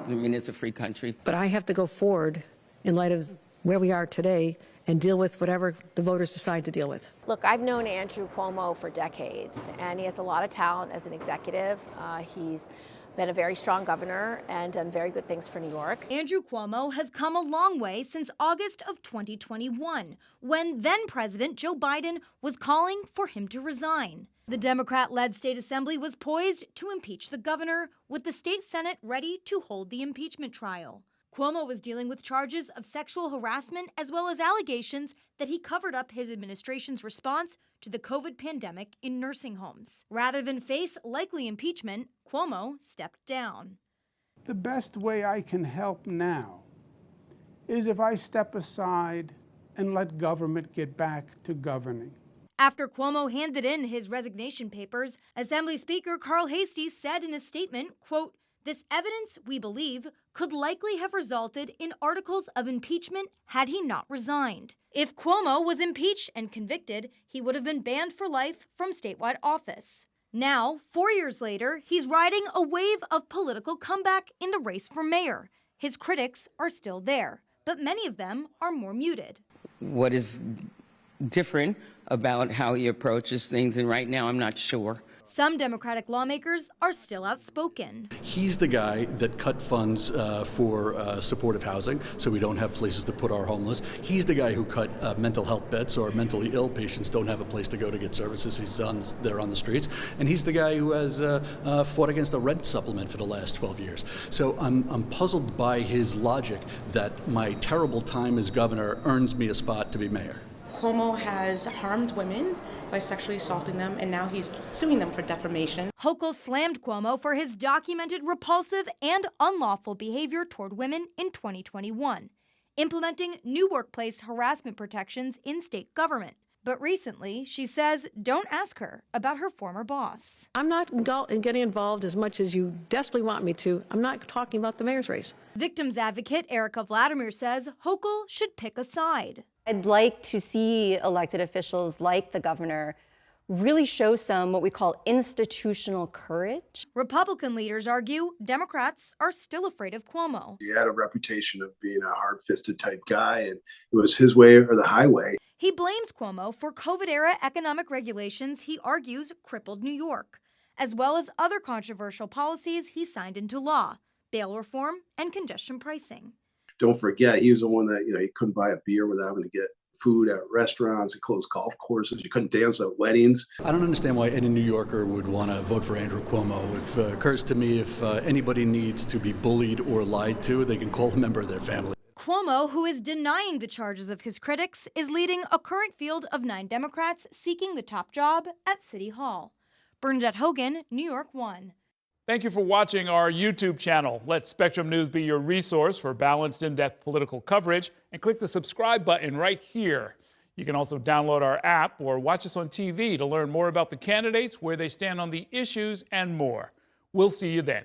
I mean, it's a free country. But I have to go forward in light of where we are today and deal with whatever the voters decide to deal with. Look, I've known Andrew Cuomo for decades, and he has a lot of talent as an executive. He's been a very strong governor and done very good things for New York. Andrew Cuomo has come a long way since August of 2021, when then-President Joe Biden was calling for him to resign. The Democrat-led state assembly was poised to impeach the governor, with the state Senate ready to hold the impeachment trial. Cuomo was dealing with charges of sexual harassment as well as allegations that he covered up his administration's response to the COVID pandemic in nursing homes. Rather than face likely impeachment, Cuomo stepped down. The best way I can help now is if I step aside and let government get back to governing. After Cuomo handed in his resignation papers, Assembly Speaker Carl Heastie said in a statement, quote, "This evidence, we believe, could likely have resulted in articles of impeachment had he not resigned. If Cuomo was impeached and convicted, he would have been banned for life from statewide office." Now, 4 years later, he's riding a wave of political comeback in the race for mayor. His critics are still there, but many of them are more muted. What is different about how he approaches things, and right now I'm not sure. Some Democratic lawmakers are still outspoken. He's the guy that cut funds for supportive housing, so we don't have places to put our homeless. He's the guy who cut mental health beds, so our mentally ill patients don't have a place to go to get services. They're on the streets. And he's the guy who has fought against the rent supplement for the last 12 years. So I'm puzzled by his logic that my terrible time as governor earns me a spot to be mayor. Cuomo has harmed women by sexually assaulting them, and now he's suing them for defamation. Hochul slammed Cuomo for his documented repulsive and unlawful behavior toward women in 2021, implementing new workplace harassment protections in state government. But recently, she says, don't ask her about her former boss. I'm not getting involved as much as you desperately want me to. I'm not talking about the mayor's race. Victims advocate Erica Vladimir says Hochul should pick a side. I'd like to see elected officials like the governor really show some what we call institutional courage. Republican leaders argue Democrats are still afraid of Cuomo. He had a reputation of being a hard-fisted type guy, and it was his way or the highway. He blames Cuomo for COVID-era economic regulations he argues crippled New York, as well as other controversial policies he signed into law, bail reform and congestion pricing. Don't forget, he was the one that, you couldn't buy a beer without having to get food at restaurants and closed golf courses. You couldn't dance at weddings. I don't understand why any New Yorker would want to vote for Andrew Cuomo. It occurs to me if anybody needs to be bullied or lied to, they can call a member of their family. Cuomo, who is denying the charges of his critics, is leading a current field of 9 Democrats seeking the top job at City Hall. Bernadette Hogan, New York 1. Thank you for watching our YouTube channel. Let Spectrum News be your resource for balanced, in-depth political coverage, and click the subscribe button right here. You can also download our app or watch us on TV to learn more about the candidates, where they stand on the issues, and more. We'll see you then.